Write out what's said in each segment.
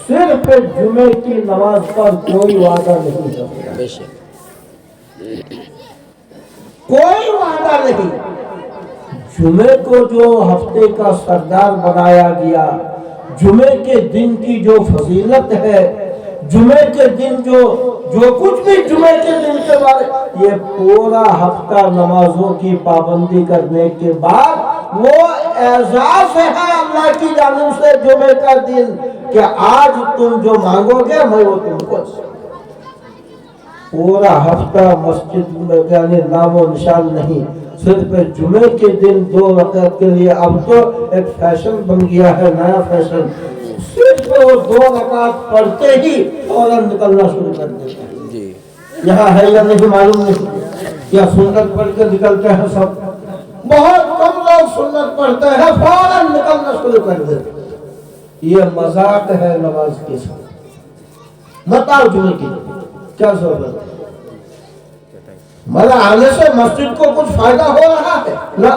صرف جمعے کی نماز پر کوئی وعدہ نہیں ہے، کوئی وعدہ نہیں۔ جمعے کو جو ہفتے کا سردار بنایا گیا، جمعے کے دن کی جو فضیلت ہے، جمعے کے دن جو کچھ بھی جمعے کے دن کے بارے، یہ پورا ہفتہ نمازوں کی پابندی کرنے کے بعد وہ اعزاز ہے اللہ کی جانب سے جمعے کا دن کہ آج تم جو مانگو گے میں وہ تم کو پورا ہفتہ مسجد میں یعنی نام و نشان نہیں، صرف جمعے کے دن 2 رکعت کے لیے اب تو ایک فیشن بن گیا ہے، نیا فیشن، صرف وہ 2 رکعت پڑھتے ہی فوراً نکلنا شروع کر دیتے ہیں۔ یہاں ہے یا نہیں معلوم نہیں، یا سنت پڑھ کے نکلتے ہیں سب، بہت کم لوگ سنت پڑھتے ہیں فوراً نکلنا شروع کر دیتے ہیں۔ یہ مذاق ہے نماز کے ساتھ۔ بتاؤ جمعے کی کیا ضرورت ہے؟ مگر آنے سے مسجد کو کچھ فائدہ ہو رہا ہے نہ،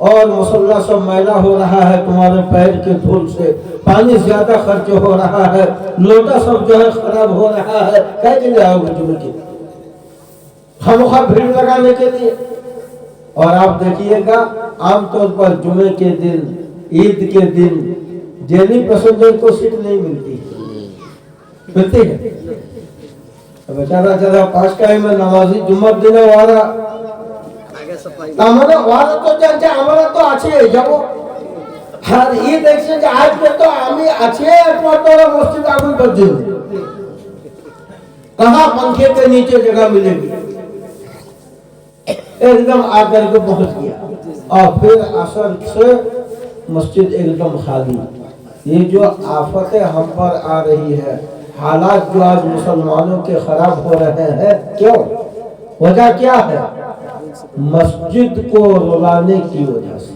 اور مصلی سب میلا ہو رہا ہے تمہارے پیر کے دھول سے، پانی زیادہ خرچ ہو رہا ہے، لوٹا سب جو ہے خراب ہو رہا ہے، کہہ کے لے آؤ گے جمعے کی خامخواہ بھیڑ لگانے کے لیے۔ اور آپ دیکھیے گا عام طور پر جمعے کے دن، عید کے دن ڈیلی پیسنجر کو سیٹ نہیں ملتی، ملتی ہے؟ بیچارہ چلا 5 ٹائم میں نمازی جمعہ দিনে ওরা ওরা তো জানছে আমরা তো আছি যাব, আর এই দেখছে যে আজকে তো আমি আছি একমাত্র মসজিদ আগুন করছে, कहाँ पंखे के नीचे जगह मिलेगी। एकदम आकर के पहुंच गया और फिर असर से मस्जिद एकदम खाली। ये जो आफतें हम पर आ रही है, हालात जो आज मुसलमानों के खराब हो रहे हैं, क्यों? वजह क्या है? मस्जिद को रुलाने की वजह से।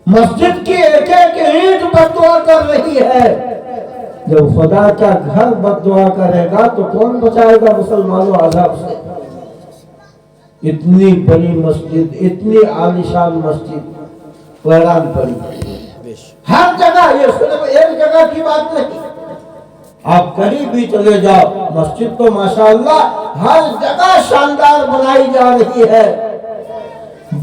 मस्जिद की एक एक ईंट बददुआ कर रही है। जब खुदा का घर बददुआ करेगा तो कौन बचाएगा मुसलमानों अज़ाब से? इतनी बड़ी मस्जिद, इतनी आलीशान मस्जिद वैरान पड़ी। हर जगह, ये सिर्फ एक जगह की बात नहीं, आप कहीं भी चले जाओ, मस्जिद तो माशाअल्लाह हर जगह शानदार बनाई जा रही है,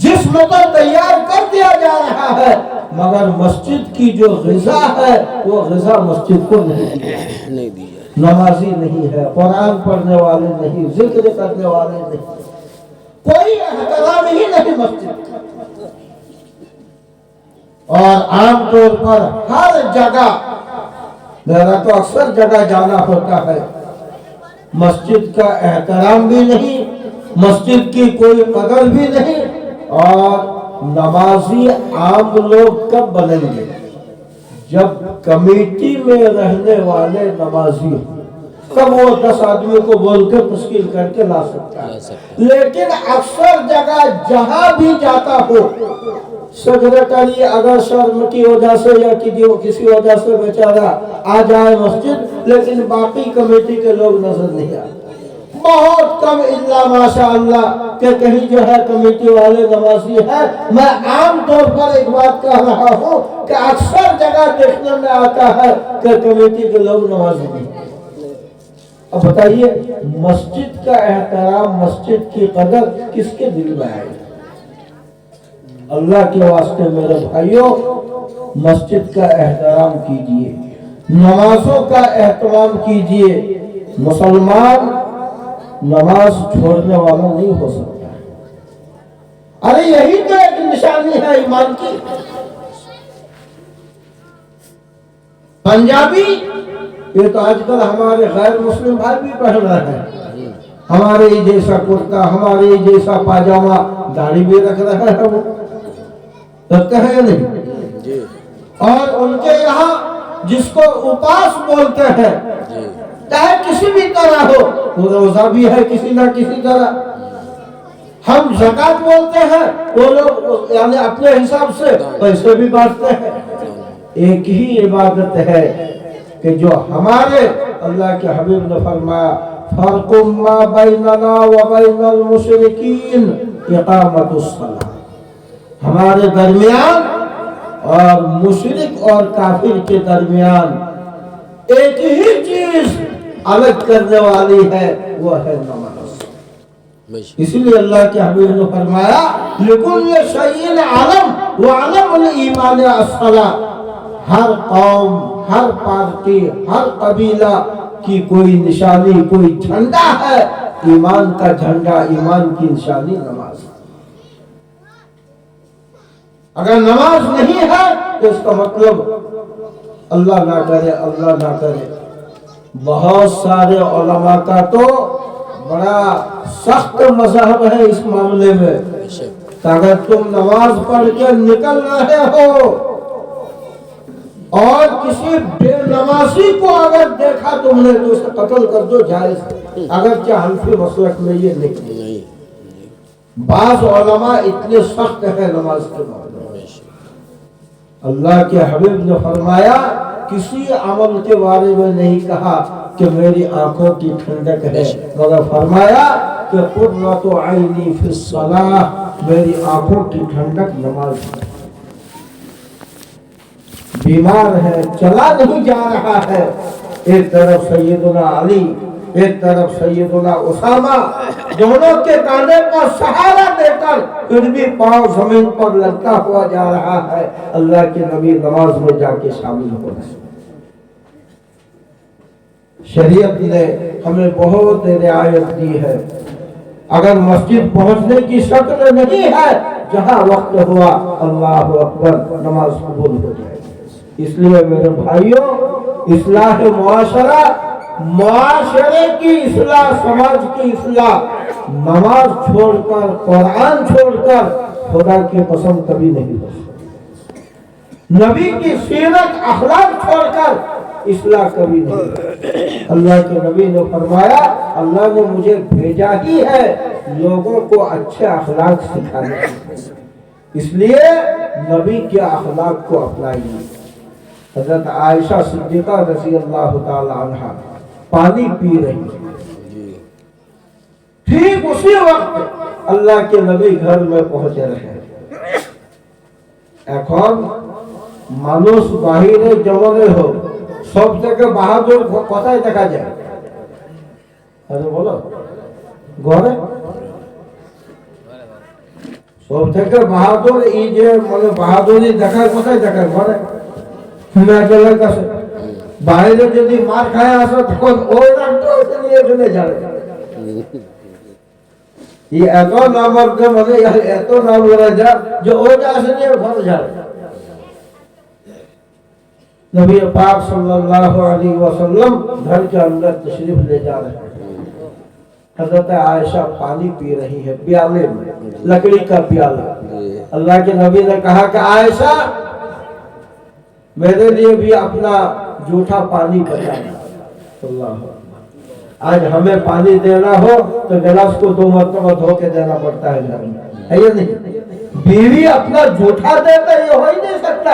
जिस्म तो तैयार कर दिया जा रहा है, मगर मस्जिद की जो ग़िज़ा है वो ग़िज़ा मस्जिद को नहीं दी है। नमाजी नहीं है, कुरान पढ़ने वाले नहीं, जिक्र करने वाले नहीं, कोई एहतराम ही नहीं मस्जिद। और आम तौर पर हर जगह, मेरा तो अक्सर जगह जाना होता है, मस्जिद का एहतराम भी नहीं, मस्जिद की कोई कदर भी नहीं। और नमाजी आम लोग कब बनेंगे? जब कमेटी में रहने वाले नमाजी, तब वो 10 आदमी को बोल के तश्कील करके ला सकता है। लेकिन अक्सर जगह जहां भी जाता हो, सेक्रेटरी अगर शर्म की वजह से या किसी वजह से बेचारा आ जाए मस्जिद, लेकिन बाकी कमेटी के लोग नजर नहीं आते, बहुत कम, इल्ला माशाअल्लाह कि कहीं जो है कमेटी वाले नमाजी है। मैं आम तौर पर एक बात कह रहा हूँ कि अक्सर जगह देखने में आता है कि कमेटी के लोग नमाजी नहीं। अब बताइए, मस्जिद का एहतराम, मस्जिद की कदर किसके दिल में आएगी? अल्लाह के वास्ते मेरे भाइयों, मस्जिद का एहतराम कीजिए, नमाजों का एहतराम कीजिए। मुसलमान नमाज छोड़ने वाला नहीं हो सकता। अरे यही तो एक निशानी है ईमान की। पंजाबी, ये तो आजकल हमारे गैर मुस्लिम भाई भी पहन रहे हैं, हमारे जैसा कुर्ता, हमारे जैसा पाजामा, दाढ़ी भी रख रहे हैं, वो रखते हैं या नहीं? और उनके यहाँ जिसको उपास बोलते हैं, चाहे किसी भी तरह हो, वो रोजा भी है किसी ना किसी तरह। हम ज़कात बोलते हैं, वो लोग यानी अपने हिसाब से पैसे भी बांटते हैं। एक ही इबादत है कि जो हमारे अल्लाह के हबीब ने फरमाया, फर्कुम मा बैनना व बैनल मुशरिकीन इकामतुस सलाह, हमारे दरमियान اور مشرک اور کافر کے درمیان ایک ہی چیز الگ کرنے والی ہے، وہ ہے نماز۔ اسی لیے اللہ کے حبیب نے فرمایا لِكُلِّ شَيْءٍ عَلَمٌ وَعَلَمُ الْإِيمَانِ الصَّلَاةُ، ہر قوم، ہر پارٹی، ہر قبیلہ کی کوئی نشانی، کوئی جھنڈا ہے، ایمان کا جھنڈا، ایمان کی نشانی نماز۔ اگر نماز نہیں ہے تو اس کا مطلب اللہ نہ کرے، اللہ نہ کرے۔ بہت سارے علماء کا تو بڑا سخت مذہب ہے اس معاملے میں کہ اگر تم نماز پڑھ کے نکل رہے ہو اور کسی بے نمازی کو اگر دیکھا تم نے تو اسے قتل کر دو، جائز ہے، اگرچہ حنفی مسلک میں یہ نہیں۔ بعض علماء اتنے سخت ہیں نماز کے معاملے میں۔ اللہ کے حبیب نے فرمایا کسی عمل کے بارے میں نہیں کہا کہ میری آنکھوں کی ٹھنڈک ہے، مگر فرمایا کہ قرۃ عینی فی الصلاۃ، میری آنکھوں کی ٹھنڈک نماز ہے۔ بیمار ہے، چلا نہیں جا رہا ہے، ایک طرف سیدنا علی، ایک طرف سیدنا اسامہ، دونوں کے کاندھے پر سہارا دے کر پھر بھی پاؤں زمین پر لگتا ہوا جا رہا ہے، اللہ کے نبی نماز میں جا کے شامل ہو رہے ہیں۔ شریعت نے ہمیں بہت رعایت دی ہے۔ اگر مسجد پہنچنے کی شکل نہیں ہے، جہاں وقت ہوا اللہ اکبر، نماز قبول ہو جائے گی۔ اس لیے میرے بھائیوں، اصلاح معاشرہ، معاشرے کی اصلاح، سماج کی اصلاح، نماز چھوڑ کر، قرآن چھوڑ کر خدا کی قسم کبھی نہیں ہو سکتی۔ نبی کی سیرت، اخلاق چھوڑ کر اصلاح کبھی نہیں۔ اللہ کے نبی نے فرمایا اللہ نے مجھے بھیجا ہی ہے لوگوں کو اچھے اخلاق سکھانے کے لیے، اس لیے نبی کے اخلاق کو اپنائیے۔ حضرت عائشہ صدیقہ رضی اللہ تعالی عنہا پانی پی رہی ہے، ٹھیک اسی وقت اللہ کے نبی گھر میں پہنچے رہے۔ এখন মানুষ বাহিরে জমানে হোক, সব থেকে বাহাদুর কোথায় দেখা যায়? আরে বলো, ঘরে। সব থেকে বাহাদুর এই যে মানে বাহাদুরি দেখায় কোথায় দেখায়? ঘরে। মেয়েদের কাছে। বাইরে যদি মার খায় আসো তখন ওই রাখতে ওকে নিয়ে এখানে যাবে। ये ऐसा नाम रखते মানে এত নাম বলা যায় যে ওটা আসে নিয়ে ঘরে যাবে। नबी पाक सल्लल्लाहु अलैहि वसल्लम घर के अंदर तशरीफ ले जा रहे हैं। हजरत आयशा पानी पी रही है प्याले में, लकड़ी का प्याला। अल्लाह के नबी ने कहा कि आयशा मेरे लिए भी अपना जूठा पानी बचाना। आज हमें पानी देना हो तो गिलास को 2 मरतबा धो के देना पड़ता है घर में, है या नहीं? बीवी अपना जूठा देता ये हो ही नहीं सकता।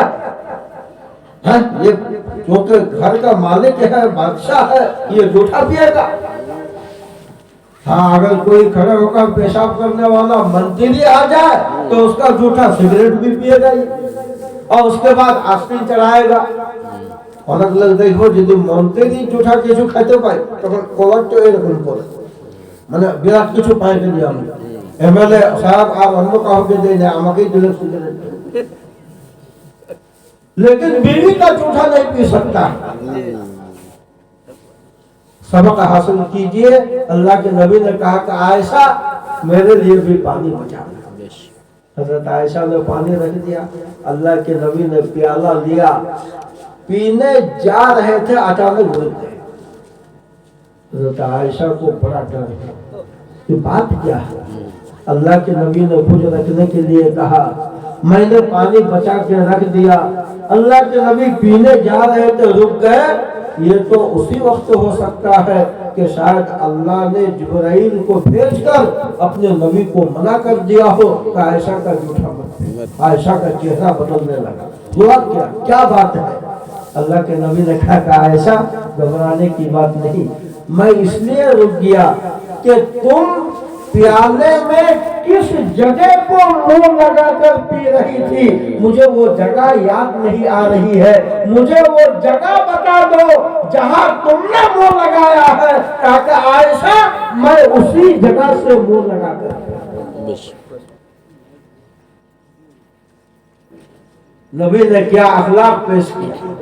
हाँ, ये क्योंकि घर का मालिक है, बादशाह है, ये जूठा पिएगा। हाँ, अगर कोई खड़े होकर पेशाब करने वाला मंत्री आ जाए तो उसका जूठा सिगरेट भी पिएगा और उसके बाद आस्तीन चढ़ाएगा। অনেক লোক দেখবো যদি মন্ত্রী জুঠা কিছু খাইতে পায় তখন কলার তো এরকম করে, মানে বিরাট কিছু পাইতে দিই আমি এমএলএ সাহেব আর অন্য কাউকে দেয় না, আমাকেই দিলে সিগারেট। लेकिन बीवी का जूठा नहीं पी सकता। सबक हासिल कीजिए। अल्लाह के नबी ने कहा कि आयशा मेरे लिए भी पानी बचाना। हजरत आयशा ने पानी रख दिया, अल्लाह के नबी ने प्याला लिया, पीने जा रहे थे अचानक रुक गए। हजरत आयशा को बड़ा डर था, ये बात क्या है? अल्लाह के नबी ने कुछ रखने के लिए कहा, मैंने पानी बचा के रख दिया। अल्लाह के नबी पीने जा रहे थे, रुक गए। ये तो उसी वक्त हो सकता है कि शायद अल्लाह ने जिब्राइल को भेजकर अपने नबी को मना कर दिया हो कि आयशा का जूठा मत। आयशा का चेहरा बदलने लगा। हुआ क्या बात है? अल्लाह के नबी ने कहा कि आयशा घबराने की बात नहीं, मैं इसलिए रुक गया कि तुम प्याले में किस जगह को मुंह लगा कर पी रही थी, मुझे वो जगह याद नहीं आ रही है, मुझे वो जगह बता दो जहां तुमने मुंह लगाया है, ताकि आयशा मैं उसी जगह से मुंह लगा कर। नबी ने क्या अखलाक पेश किया,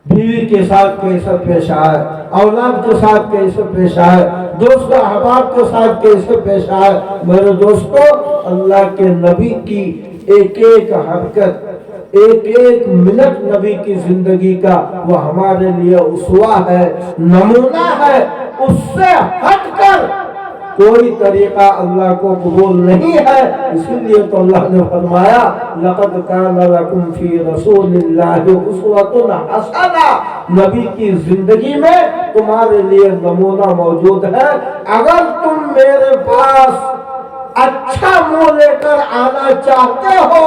बीवी के साथ कैसे पेश आए, औलाद के साथ कैसे पेश आए, दोस्त अहबाब के साथ कैसे पेश आए। मेरे दोस्तों, अल्लाह के नबी की एक एक हरकत, एक एक मिनट नबी की जिंदगी का वो हमारे लिए उसवा है, नमूना है। उससे हटकर कोई तरीका अल्लाह को कबूल नहीं है। इसीलिए तो अल्लाह ने फरमाया, लक़द कान लकुम फी रसूलिल्लाहि उस्वतुन हसना, नबी की जिंदगी में तुम्हारे लिए नमूना मौजूद है। अगर तुम मेरे पास अच्छा मुंह लेकर आना चाहते हो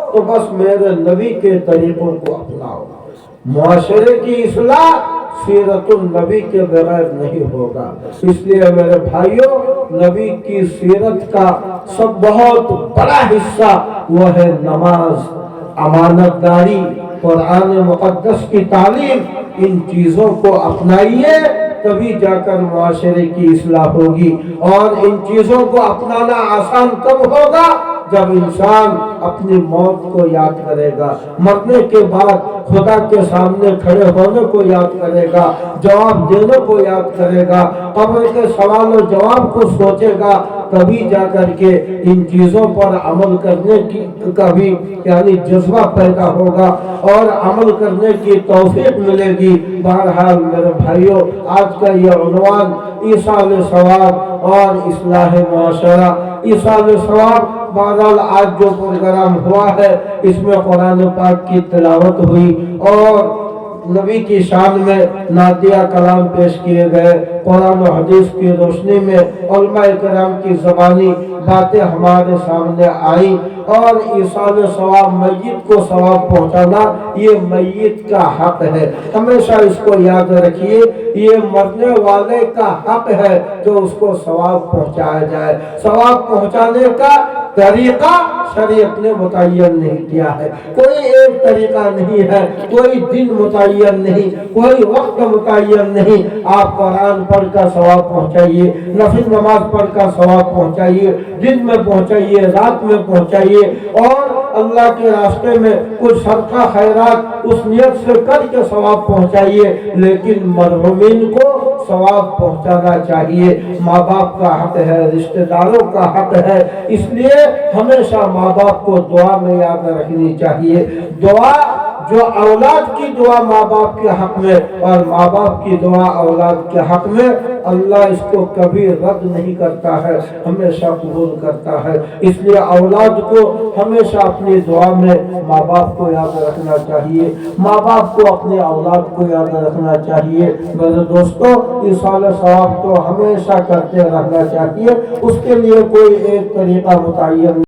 तो बस मेरे नबी के तरीकों को अपनाओ। मुआशरे की इस्लाह सीरतुल नबी के बगैर नहीं होगा। इसलिए मेरे भाइयों, नबी की सीरत का सब बहुत बड़ा हिस्सा वो है नमाज, अमानतदारी, कुरान मुक़द्दस की तालीम। इन चीजों को अपनाइए, तभी जाकर मुआशरे की इस्लाह होगी। और इन चीजों को अपनाना आसान कब होगा? जब इंसान अपनी मौत को याद करेगा, मरने के बाद खुदा के सामने खड़े होने को याद करेगा, जवाब देने को याद करेगा, कब्र के सवाल और जवाब को सोचेगा, तभी जाकर के इन चीजों पर अमल करने की कभी यानी जज्बा पैदा होगा और अमल करने की तौफीक मिलेगी। बहरहाल मेरे भाइयों, आज का ये उन्वान ईसाल सवाब और इस्लाह मुआशरा। ईसाल सवाब, बहरहाल आज जो प्रोग्राम हुआ है इसमें कुरान पाक की तिलावत हुई और नबी की शान में नातिया कलाम पेश किए गए। कुरान और हदीस की रोशनी में उलमा किराम की ज़बानी बातें हमारे सामने आई। और ईसाल सवाब, मय्यत को सवाब पहुंचाना, ये मय्यत का हक है। हमेशा इसको याद रखिए, ये मरने वाले का हक है जो उसको सवाब पहुंचाया जाए। सवाब पहुंचाने का तरीका शरीयत ने मुतय्यन नहीं किया है। कोई एक तरीका नहीं है, कोई दिन मुतय्यन नहीं, कोई वक्त मुतय्यन नहीं। आप कुरान पढ़ कर सवाब पहुंचाइए, नफिल नमाज पढ़ कर सवाब पहुंचाइए, दिन में पहुंचाइए, रात में पहुंचाइए और अल्लाह के रास्ते में कुछ सदका खैरात उस नियत से करके सवाब पहुंचाइए। लेकिन मरहूमीन को सवाब पहुंचाना चाहिए। माँ बाप का हक है, रिश्तेदारों का हक है, इसलिए हमेशा माँ बाप को दुआ में याद रखनी चाहिए। दुआ जो औलाद की दुआ माँ बाप के हक में और माँ बाप की दुआ औलाद के हक में, अल्लाह इसको कभी रद्द नहीं करता है, हमेशा कबूल करता है। इसलिए औलाद को हमेशा अपनी दुआ में माँ बाप को याद रखना चाहिए, माँ बाप को अपने औलाद को याद रखना चाहिए। मेरे दोस्तों, ईसाल सवाब तो हमेशा करते रहना चाहिए। उसके लिए कोई एक तरीका मुतय्यन